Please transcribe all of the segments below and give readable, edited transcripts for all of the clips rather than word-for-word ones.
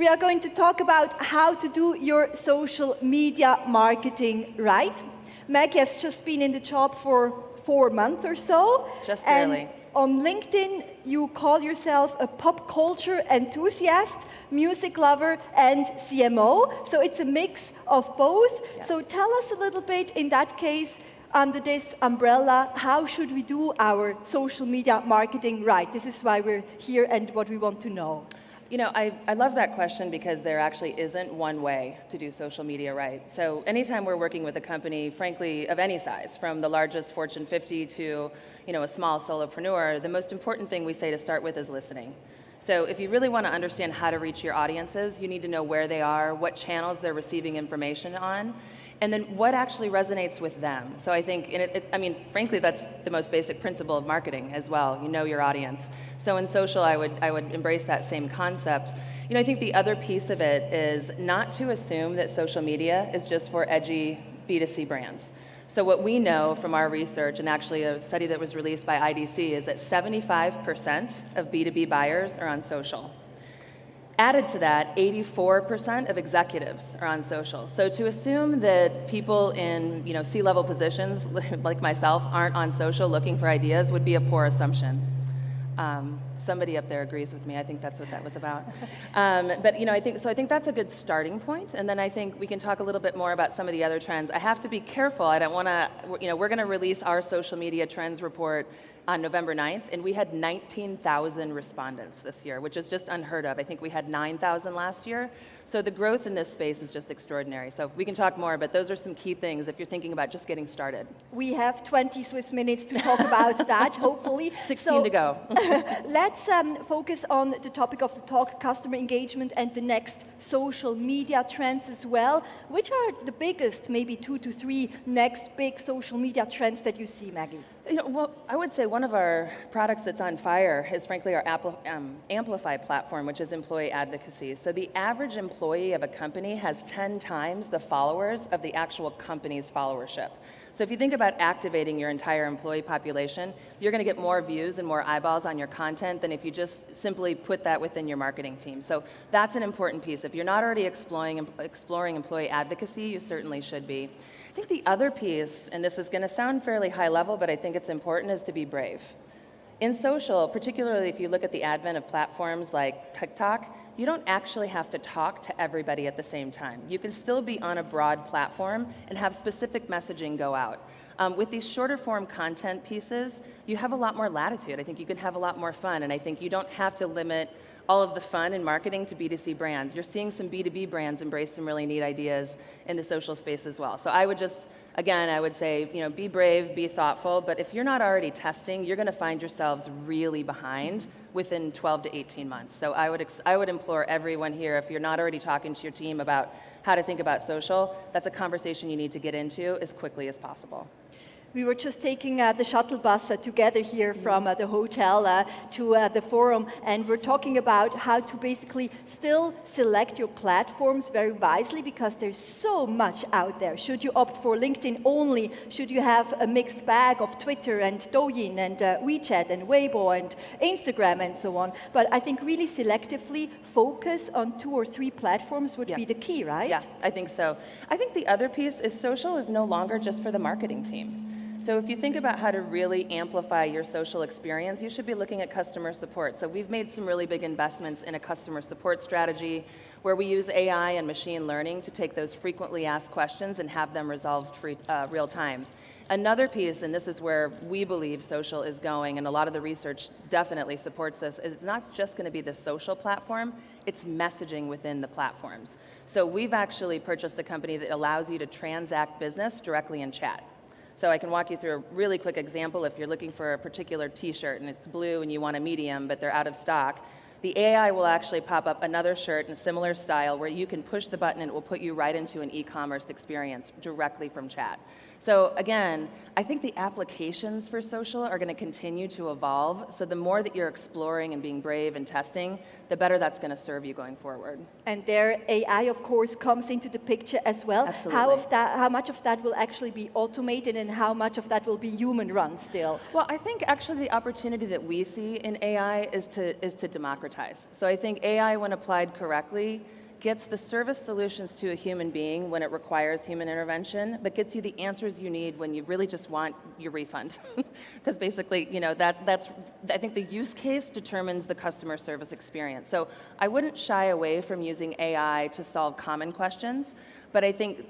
We are going to talk about how to do your social media marketing right. Maggie has just been in the job for 4 months or so. Just barely. And on LinkedIn, you call yourself a pop culture enthusiast, music lover, and CMO. So it's a mix of both. Yes. So tell us a little bit, in that case, under this umbrella, how should we do our social media marketing right? This is why we're here and what we want to know. You know, I love that question because there actually isn't one way to do social media right. So anytime we're working with a company, frankly, of any size, from the largest Fortune 50 to, a small solopreneur, the most important thing we say to start with is listening. So if you really want to understand how to reach your audiences, you need to know where they are, what channels they're receiving information on, and then what actually resonates with them. So I think, frankly, that's the most basic principle of marketing as well. You know your audience. So in social, I would embrace that same concept. I think the other piece of it is not to assume that social media is just for edgy B2C brands. So what we know from our research, and actually a study that was released by IDC, is that 75% of B2B buyers are on social. Added to that, 84% of executives are on social. So to assume that people in C-level positions like myself aren't on social looking for ideas would be a poor assumption. Somebody up there agrees with me. I think that's what that was about. But I think that's a good starting point. And then I think we can talk a little bit more about some of the other trends. I have to be careful. I don't want to. We're going to release our social media trends report on November 9th, and we had 19,000 respondents this year, which is just unheard of. I think we had 9,000 last year. So the growth in this space is just extraordinary. So we can talk more, but those are some key things if you're thinking about just getting started. We have 20 Swiss minutes to talk about that, hopefully. 16 to go. Let's focus on the topic of the talk, customer engagement, and the next social media trends as well. Which are the biggest, maybe 2 to 3 next big social media trends that you see, Maggie? Well, I would say one of our products that's on fire is frankly our Amplify platform, which is employee advocacy. So the average employee of a company has 10 times the followers of the actual company's followership. So if you think about activating your entire employee population, you're going to get more views and more eyeballs on your content than if you just simply put that within your marketing team. So that's an important piece. If you're not already exploring employee advocacy, you certainly should be. I think the other piece, and this is going to sound fairly high level, but I think it's important, is to be brave. In social, particularly if you look at the advent of platforms like TikTok, you don't actually have to talk to everybody at the same time. You can still be on a broad platform and have specific messaging go out. With these shorter form content pieces, you have a lot more latitude. I think you can have a lot more fun, and I think you don't have to limit all of the fun in marketing to B2C brands. You're seeing some B2B brands embrace some really neat ideas in the social space as well. So I would say, be brave, be thoughtful, but if you're not already testing, you're gonna find yourselves really behind within 12 to 18 months. So I would implore everyone here, if you're not already talking to your team about how to think about social, that's a conversation you need to get into as quickly as possible. We were just taking the shuttle bus together here from the hotel to the forum, and we're talking about how to basically still select your platforms very wisely, because there's so much out there. Should you opt for LinkedIn only? Should you have a mixed bag of Twitter and Douyin and WeChat and Weibo and Instagram and so on? But I think really selectively focus on 2 or 3 platforms would be the key, right? Yeah, I think so. I think the other piece is social is no longer just for the marketing team. So if you think about how to really amplify your social experience, you should be looking at customer support. So we've made some really big investments in a customer support strategy where we use AI and machine learning to take those frequently asked questions and have them resolved real time. Another piece, and this is where we believe social is going, and a lot of the research definitely supports this, is it's not just going to be the social platform, it's messaging within the platforms. So we've actually purchased a company that allows you to transact business directly in chat. So I can walk you through a really quick example. If you're looking for a particular t-shirt and it's blue and you want a medium, but they're out of stock, the AI will actually pop up another shirt in a similar style where you can push the button and it will put you right into an e-commerce experience directly from chat. So again, I think the applications for social are going to continue to evolve. So the more that you're exploring and being brave and testing, the better that's going to serve you going forward. And there, AI, of course, comes into the picture as well. Absolutely. How much of that will actually be automated and how much of that will be human run still? Well, I think actually the opportunity that we see in AI is to democratize democratize. So I think AI, when applied correctly, gets the service solutions to a human being when it requires human intervention, but gets you the answers you need when you really just want your refund. Because basically, that's I think the use case determines the customer service experience. So I wouldn't shy away from using AI to solve common questions, but I think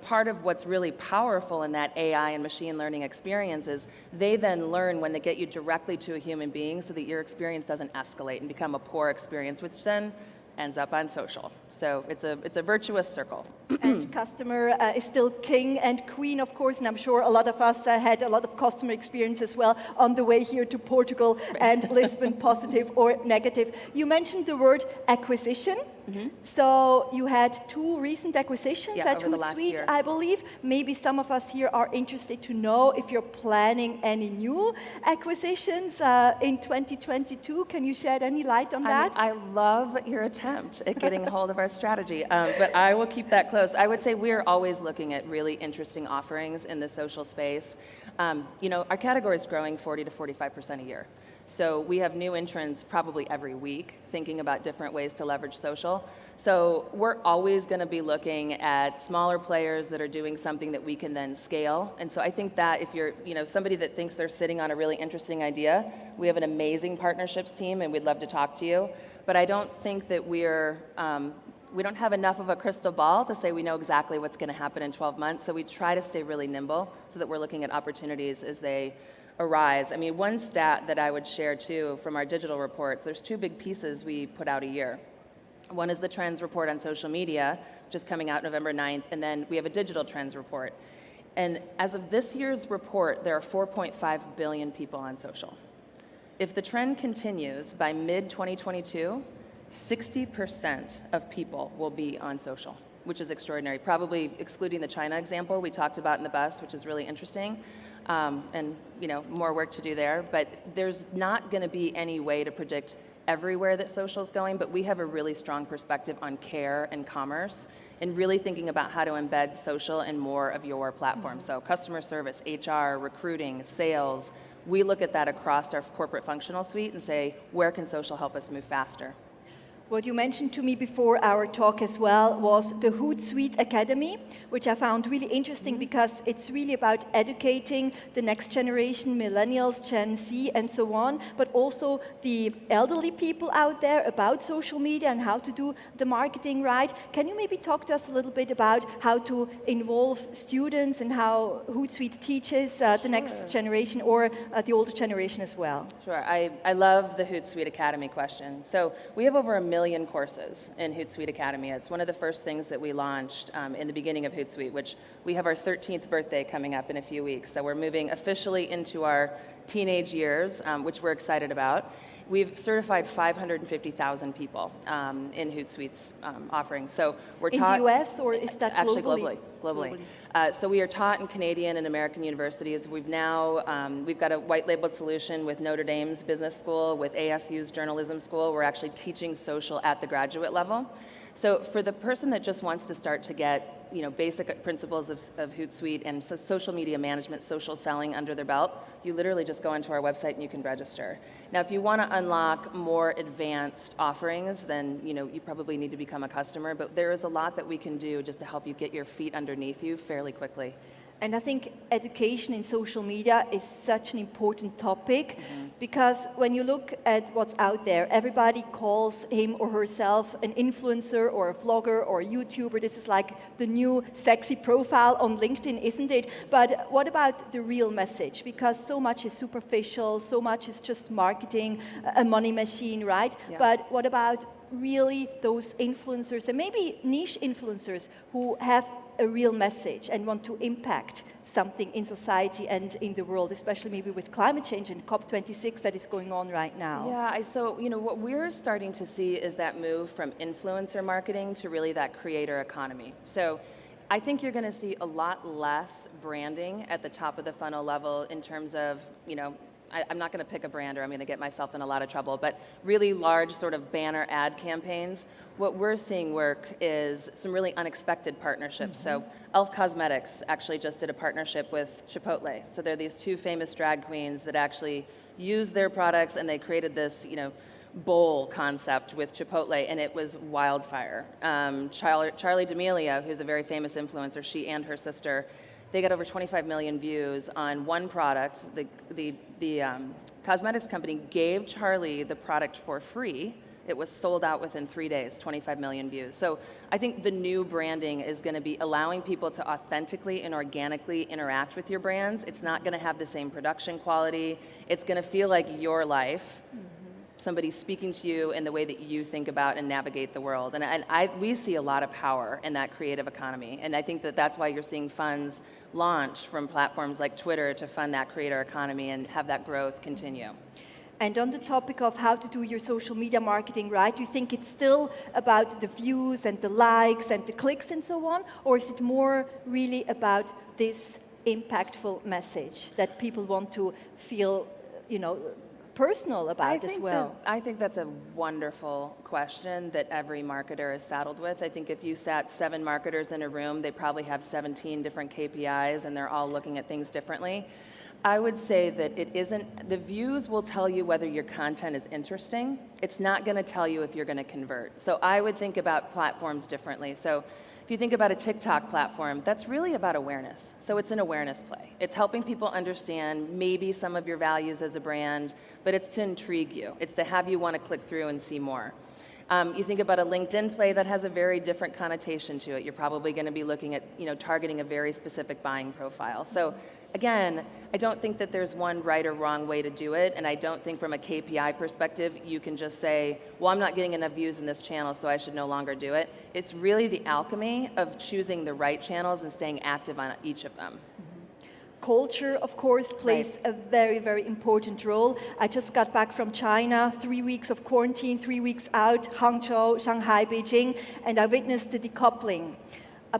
part of what's really powerful in that AI and machine learning experience is they then learn when they get you directly to a human being so that your experience doesn't escalate and become a poor experience, which then ends up on social. So it's a virtuous circle. And customer is still king and queen, of course, and I'm sure a lot of us had a lot of customer experience as well on the way here to Portugal and Lisbon, positive or negative. You mentioned the word acquisition. Mm-hmm. So you had 2 recent acquisitions at Hootsuite, I believe. Maybe some of us here are interested to know if you're planning any new acquisitions in 2022. Can you shed any light on that? I love your attempt at getting a hold of our strategy, but I will keep that close. I would say we're always looking at really interesting offerings in the social space. Our category is growing 40 to 45% a year. So we have new entrants probably every week thinking about different ways to leverage social. So we're always going to be looking at smaller players that are doing something that we can then scale. And so I think that if you're somebody that thinks they're sitting on a really interesting idea, we have an amazing partnerships team and we'd love to talk to you. But I don't think that we don't have enough of a crystal ball to say we know exactly what's going to happen in 12 months. So we try to stay really nimble so that we're looking at opportunities as they arise. I mean, one stat that I would share too from our digital reports, there's 2 big pieces we put out a year. One is the trends report on social media, which is coming out November 9th, and then we have a digital trends report. And as of this year's report, there are 4.5 billion people on social. If the trend continues, by mid-2022, 60% of people will be on social, which is extraordinary. Probably excluding the China example we talked about in the bus, which is really interesting. And more work to do there. But there's not going to be any way to predict everywhere that social is going, but we have a really strong perspective on care and commerce and really thinking about how to embed social in more of your platform. Mm-hmm. So customer service, HR, recruiting, sales, we look at that across our corporate functional suite and say, where can social help us move faster? What you mentioned to me before our talk as well was the Hootsuite Academy, which I found really interesting because it's really about educating the next generation, millennials, Gen Z, and so on, but also the elderly people out there about social media and how to do the marketing right. Can you maybe talk to us a little bit about how to involve students and how Hootsuite teaches the next generation or the older generation as well? Sure. I love the Hootsuite Academy question. So we have over 1 million courses in Hootsuite Academy. It's one of the first things that we launched in the beginning of Hootsuite, which we have our 13th birthday coming up in a few weeks. So we're moving officially into our teenage years, which we're excited about. We've certified 550,000 people in Hootsuite's offerings. So we're taught in the US, or is that actually globally? So we are taught in Canadian and American universities. We've got a white labeled solution with Notre Dame's business school, with ASU's journalism school. We're actually teaching social at the graduate level. So for the person that just wants to start to get basic principles of Hootsuite and social media management, social selling under their belt, you literally just go onto our website and you can register. Now, if you want to unlock more advanced offerings, then you probably need to become a customer, but there is a lot that we can do just to help you get your feet underneath you fairly quickly. And I think education in social media is such an important topic because when you look at what's out there, everybody calls him or herself an influencer or a vlogger or a YouTuber. This is like the new sexy profile on LinkedIn, isn't it? But what about the real message? Because so much is superficial, so much is just marketing, a money machine, right? Yeah. But what about really those influencers and maybe niche influencers who have a real message and want to impact something in society and in the world, especially maybe with climate change and COP26 that is going on right now? Yeah, so what we're starting to see is that move from influencer marketing to really that creator economy. So I think you're going to see a lot less branding at the top of the funnel level in terms of, I'm not going to pick a brand or I'm going to get myself in a lot of trouble, but really large sort of banner ad campaigns. What we're seeing work is some really unexpected partnerships. So Elf Cosmetics actually just did a partnership with Chipotle. So they're these 2 famous drag queens that actually use their products and they created this, bowl concept with Chipotle, and it was wildfire. Charli D'Amelio, who's a very famous influencer, she and her sister, they got over 25 million views on one product. The cosmetics company gave Charli the product for free. It was sold out within 3 days, 25 million views. So I think the new branding is going to be allowing people to authentically and organically interact with your brands. It's not going to have the same production quality. It's going to feel like your life. Somebody speaking to you in the way that you think about and navigate the world. And we see a lot of power in that creative economy. And I think that that's why you're seeing funds launch from platforms like Twitter to fund that creator economy and have that growth continue. And on the topic of how to do your social media marketing right, you think it's still about the views and the likes and the clicks and so on? Or is it more really about this impactful message that people want to feel, personal about as well? I think that's a wonderful question that every marketer is saddled with. I think if you sat 7 marketers in a room, they probably have 17 different KPIs and they're all looking at things differently. I would say that the views will tell you whether your content is interesting. It's not going to tell you if you're going to convert. So I would think about platforms differently. So if you think about a TikTok platform, that's really about awareness. So it's an awareness play. It's helping people understand maybe some of your values as a brand, but it's to intrigue you. It's to have you want to click through and see more. You think about a LinkedIn play that has a very different connotation to it. You're probably going to be looking at, targeting a very specific buying profile. So again, I don't think that there's one right or wrong way to do it, and I don't think from a KPI perspective you can just say, well, I'm not getting enough views in this channel, so I should no longer do it. It's really the alchemy of choosing the right channels and staying active on each of them. Culture, of course, plays a very, very important role. I just got back from China, 3 weeks of quarantine, 3 weeks out, Hangzhou, Shanghai, Beijing, and I witnessed the decoupling.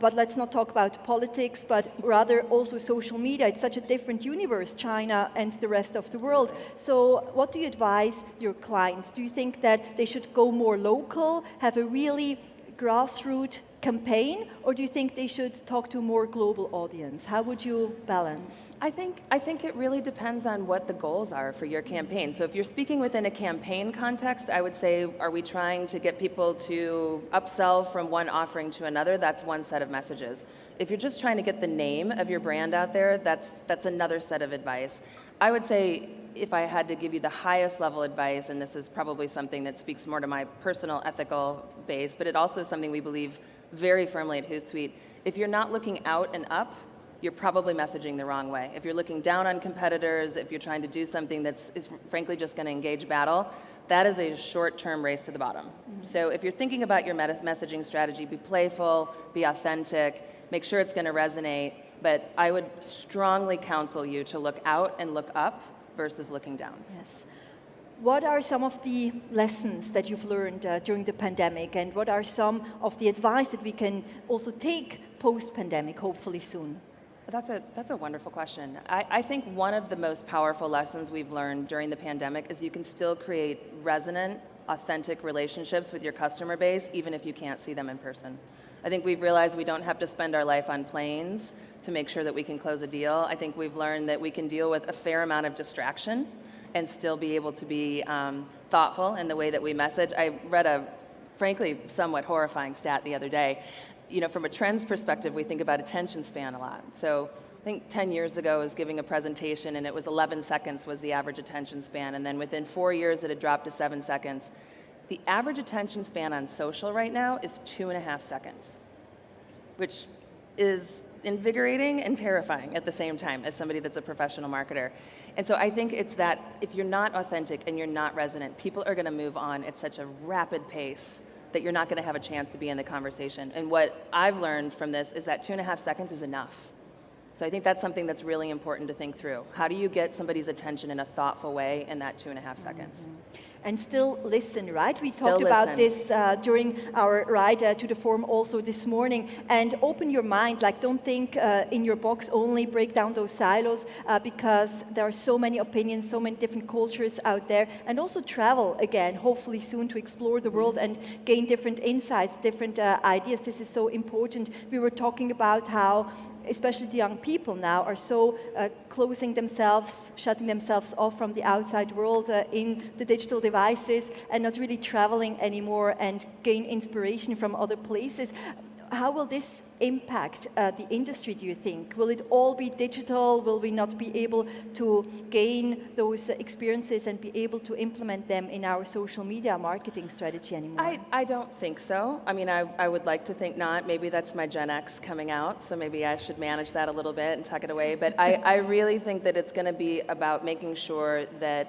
But let's not talk about politics, but rather also social media. It's such a different universe, China and the rest of the world. So what do you advise your clients? Do you think that they should go more local, have a really grassroots campaign, or do you think they should talk to a more global audience? How would you balance? I think it really depends on what the goals are for your campaign. So if you're speaking within a campaign context, I would say, are we trying to get people to upsell from one offering to another? That's one set of messages. If you're just trying to get the name of your brand out there, that's another set of advice. I would say, if I had to give you the highest level advice, and this is probably something that speaks more to my personal ethical base, but it also is something we believe very firmly at Hootsuite. If you're not looking out and up, you're probably messaging the wrong way. If you're looking down on competitors, if you're trying to do something that's frankly just going to engage battle, that is a short-term race to the bottom. So if you're thinking about your messaging strategy, be playful, be authentic, make sure it's going to resonate, but I would strongly counsel you to look out and look up versus looking down. Yes. What are some of the lessons that you've learned during the pandemic, and what are some of the advice that we can also take post-pandemic, hopefully soon? That's a wonderful question. I think one of the most powerful lessons we've learned during the pandemic is you can still create resonant, authentic relationships with your customer base, even if you can't see them in person. I think we've realized we don't have to spend our life on planes to make sure that we can close a deal. I think we've learned that we can deal with a fair amount of distraction and still be able to be thoughtful in the way that we message. I read a, frankly, somewhat horrifying stat the other day. From a trends perspective, we think about attention span a lot. So I think 10 years ago I was giving a presentation and it was 11 seconds was the average attention span, and then within 4 years it had dropped to 7 seconds. The average attention span on social right now is 2.5 seconds, which is invigorating and terrifying at the same time as somebody that's a professional marketer. And so I think it's that if you're not authentic and you're not resonant, people are going to move on at such a rapid pace that you're not going to have a chance to be in the conversation. And what I've learned from this is that 2.5 seconds is enough. So I think that's something that's really important to think through. How do you get somebody's attention in a thoughtful way in that 2.5 seconds? And still listen, right? We talked about this during our ride to the forum also this morning. And open your mind, like don't think in your box only, break down those silos because there are so many opinions, so many different cultures out there. And also travel again, hopefully soon, to explore the world and gain different insights, different ideas. This is so important. We were talking about how especially the young people now are so closing themselves, shutting themselves off from the outside world in the digital devices and not really traveling anymore and gain inspiration from other places. How will this impact the industry, do you think? Will it all be digital? Will we not be able to gain those experiences and be able to implement them in our social media marketing strategy anymore? I don't think so. I mean, I would like to think not. Maybe that's my Gen X coming out, so maybe I should manage that a little bit and tuck it away. But I really think that it's going to be about making sure that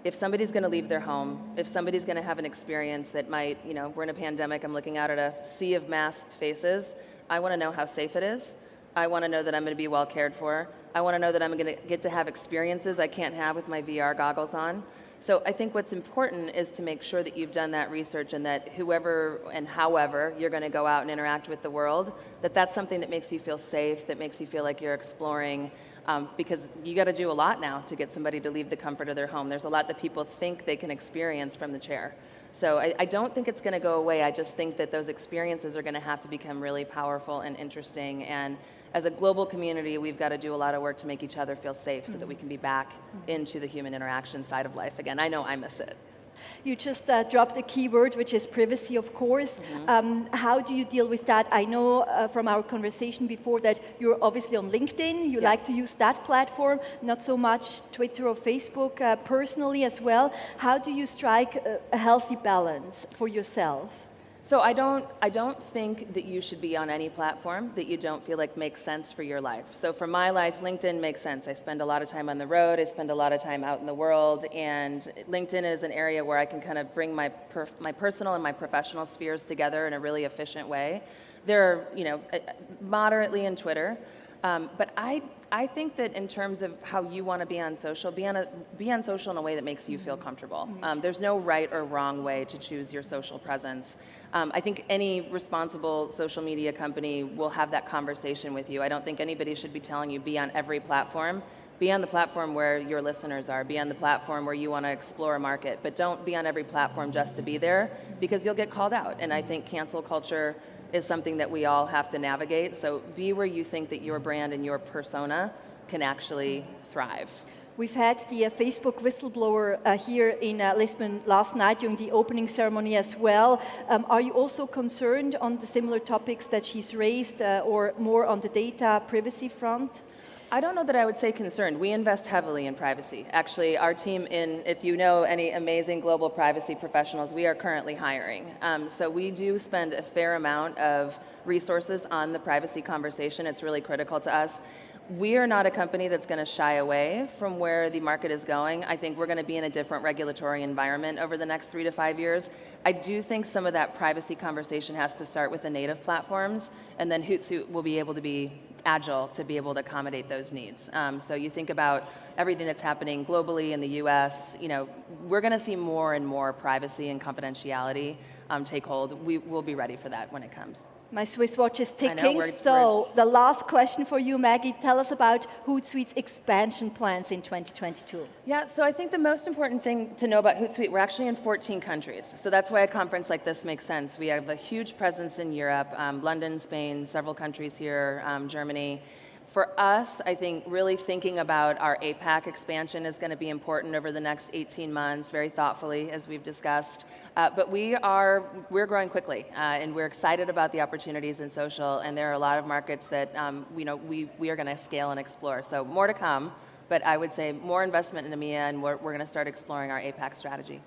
if somebody's going to leave their home, if somebody's going to have an experience that might, we're in a pandemic, I'm looking out at a sea of masked faces, I want to know how safe it is. I want to know that I'm going to be well cared for. I want to know that I'm going to get to have experiences I can't have with my VR goggles on. So I think what's important is to make sure that you've done that research and that whoever and however you're going to go out and interact with the world, that's something that makes you feel safe, that makes you feel like you're exploring, because you got to do a lot now to get somebody to leave the comfort of their home. There's a lot that people think they can experience from the chair. So I don't think it's going to go away. I just think that those experiences are going to have to become really powerful and interesting. And as a global community, we've got to do a lot of work to make each other feel safe so that we can be back into the human interaction side of life again. I know I miss it. You just dropped a key word, which is privacy, of course. How do you deal with that? I know from our conversation before that you're obviously on LinkedIn. You like to use that platform, not so much Twitter or Facebook personally as well. How do you strike a healthy balance for yourself? So I don't think that you should be on any platform that you don't feel like makes sense for your life. So for my life, LinkedIn makes sense. I spend a lot of time on the road. I spend a lot of time out in the world, and LinkedIn is an area where I can kind of bring my personal and my professional spheres together in a really efficient way. There are, moderately in Twitter. But I think that in terms of how you want to be on social, be on social in a way that makes you feel comfortable. There's no right or wrong way to choose your social presence. I think any responsible social media company will have that conversation with you. I don't think anybody should be telling you be on every platform. Be on the platform where your listeners are. Be on the platform where you want to explore a market. But don't be on every platform just to be there, because you'll get called out. And I think cancel culture is something that we all have to navigate. So be where you think that your brand and your persona can actually thrive. We've had the Facebook whistleblower here in Lisbon last night during the opening ceremony as well. Are you also concerned on the similar topics that she's raised or more on the data privacy front? I don't know that I would say concerned. We invest heavily in privacy. Actually, our team if you know any amazing global privacy professionals, we are currently hiring. So we do spend a fair amount of resources on the privacy conversation. It's really critical to us. We are not a company that's going to shy away from where the market is going. I think we're going to be in a different regulatory environment over the next 3 to 5 years. I do think some of that privacy conversation has to start with the native platforms, and then Hootsuite will be able to be agile to be able to accommodate those needs. So you think about everything that's happening globally in the US, we're going to see more and more privacy and confidentiality take hold. We will be ready for that when it comes. My Swiss watch is ticking. I know, so the last question for you, Maggie, tell us about Hootsuite's expansion plans in 2022. Yeah, so I think the most important thing to know about Hootsuite, we're actually in 14 countries. So that's why a conference like this makes sense. We have a huge presence in Europe, London, Spain, several countries here, Germany. For us, I think really thinking about our APAC expansion is going to be important over the next 18 months, very thoughtfully, as we've discussed. But we're growing quickly, and we're excited about the opportunities in social, and there are a lot of markets that we are going to scale and explore. So more to come, but I would say more investment in EMEA, and we're going to start exploring our APAC strategy.